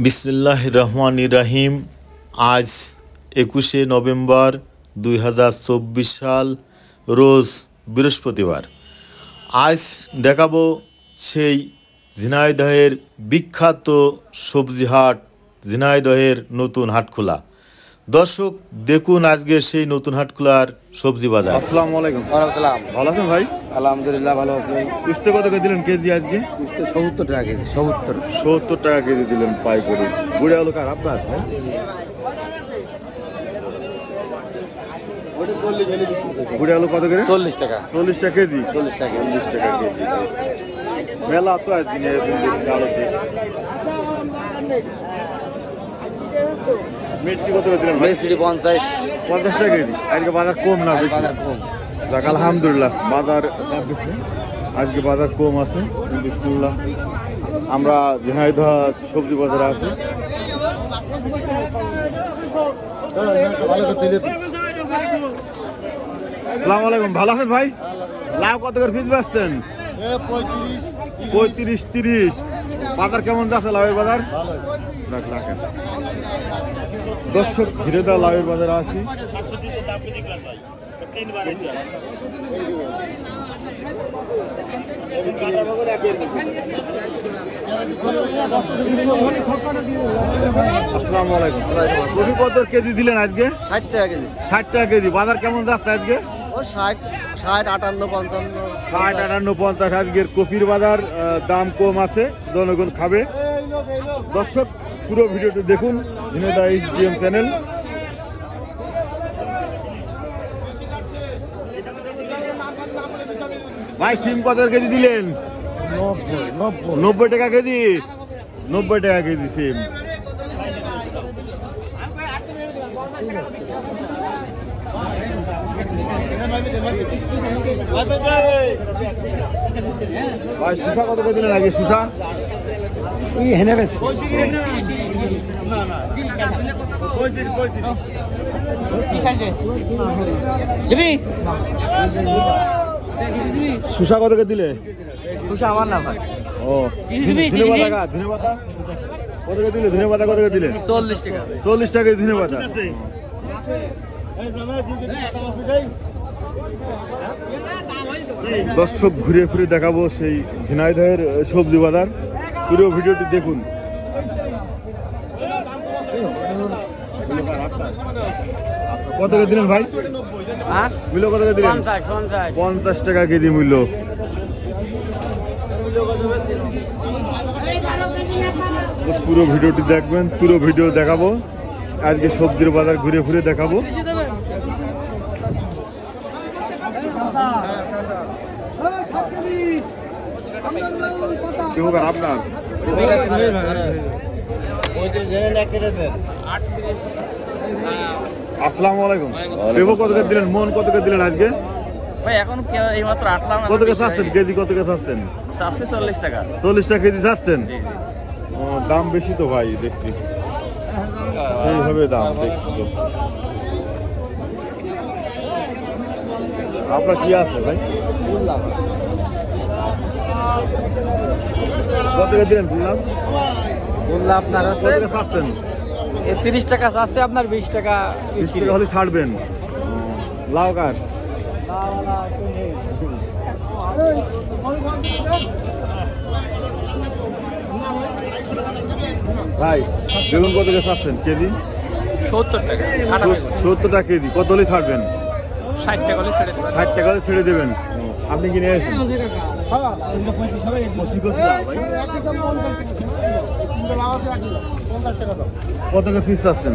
बिस्मिल्लाहिर रहमानिर रहीम। आज 21 नवेम्बर 2024 साल रोज बृहस्पतिवार। आज देखाबो सेई झिनाइदहेर विख्यात सब्जी हाट झिनाइदहेर नतून हाटखोला। दर्शक देखुन आजके सेई नतून हाटखोलार सब्जी बाजार। আসসালামু আলাইকুম। ওয়ালাইকুম আসসালাম। ভালো আছেন ভাই? আলহামদুলিল্লাহ ভালো আছি। কুস্তে কত করে দিলেন কেজি আজকে? কুস্তে 70 টাকা কেজি। 70 টাকা কেজি দিলেন পাইকারি। বুড়া আলু কার আপনার? ওটা 40 হলে বিক্রি করতে। বুড়া আলু কত করে? 40 টাকা। 40 টাকা কেজি। 40 টাকা কেজি। মেলা তো আজকে আলুতে। মিষ্টি কত করে দিলেন? মিষ্টি 50 টাকা কেজি। আজকে বাজার কম না বেশি? বাজার কম। যাক আলহামদুলিল্লাহ বাজার আজকে বাজার কম আছে। বিসমিল্লাহ। আমরা ঝিনাইদহ সবজি বাজারে আছি। আসসালামু আলাইকুম। ভালো আছেন ভাই? লাউ কত করে পিস বেচছেন? 35-30। বাজার কেমন যাচ্ছে লাউয়ের বাজার? রাখেন দর্শক ঝিনাইদহ লাউয়ের বাজারে আছি। আসসালামু আলাইকুম। কপি কত কেজি দিলেন আজকে? 60 টাকা কেজি। 60 টাকা কেজি। বাজার কেমন যাচ্ছে আজকে? ও 60, 58, 55। 60, 58, 50। আজকের কপির বাজার দাম কম আছে, জনগণ খাবে। দর্শক পুরো ভিডিওটি দেখুন ঝিনাইদহ এইচডিএম চ্যানেল। ভাই সিম কত কেজি দিলেন? 90 টাকা কেজি। 90 টাকা কেজি সিম। ভাই শসা কত করে দিলেন আগে? শসা শসা কত করে দিলে? খুশি আমার না ভাই। ও ধন্যবাদ। ধন্যবাদ কত করে দিলে? ধন্যবাদ কত করে দিলে? 40 টাকা। 40 টাকা ধন্যবাদ। দর্শক ঘুরে ফিরে দেখাবো সেই ঝিনাইদহের সবজি বাজার। পুরো ভিডিওটি দেখুন। কত করে দিলেন ভাই? মূল্য কত করে দিলেন? 50 টাকা কেজি মূল্য। পুরো ভিডিওটি দেখবেন, পুরো ভিডিও দেখাবো। আজকে সবজির বাজার ঘুরে ফিরে দেখাবো। আপনার আসসালামু আলাইকুম। পেঁপো কত করে দিলেন? মন কত করে দিলেন আজকে? ভাই এখন এইমাত্র আটলাম। কত করে চাচ্ছেন কেজি? কত করে চাচ্ছেন? 40 টাকা। 40 টাকা কেজি চাচ্ছেন? দাম বেশি তো ভাই দেখছি, সেইভাবে দাম দেখছি তো। আপনার কি আছে ভাই? কত করে দিলেন? বললাম আপনার আছে চাচ্ছেন 30 টাকা আছে, আপনার 20 টাকা। 20 টাকা হলে ছাড়বেন। লাউ কার? ভাই বেগুন কত করে চাচ্ছেন কেজি? 70 টাকা। 70 টাকা কেজি। কত হলে ছাড়বেন? 60 টাকা হলে ছেড়ে দেবেন। 60 টাকা হলে ছেড়ে দেবেন। আপনি কি নিয়ে আসেন? কত করে পিস চাচ্ছেন?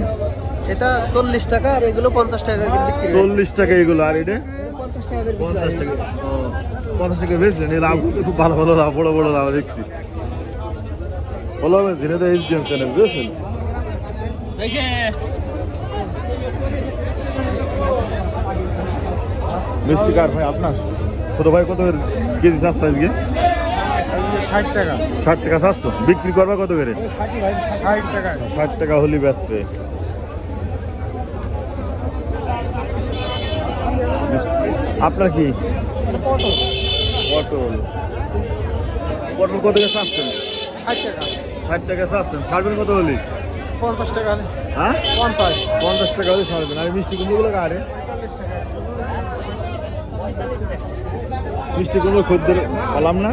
এটা 40 টাকা আর এগুলো 50 টাকা বিক্রি। 40 টাকা এগুলো, আর এটা 50 টাকা করে 50 টাকা। 50 টাকা বেচলেন? এই লাভ খুব ভালো ভালো লাভ, বড় বড় লাভ দেখছি। ভালো হবে ঝিনাইদহ এইচডিএম চ্যানেল বুঝেছেন। মিষ্টি কার ভাই আপনার? ছোট ভাই কত করে কেজি চাচ্ছে আজকে? 60 টাকা। 60 টাকা চাচ্ছ? বিক্রি করবা কত করে? 60 টাকা। 60 টাকা হলে বেচবে। আপনার কি? পটল। পটল কত করে চাচ্ছেন? 60 টাকা। 60 টাকা চাচ্ছেন, ছাড়বেন কত হলে? 50 টাকা হলে হ্যাঁ 50 50 টাকা হলে ছাড়বেন। আর মিষ্টি কুমড়োগুলো কারে? মিষ্টি কুমড়ো খদ্দের পেলাম না।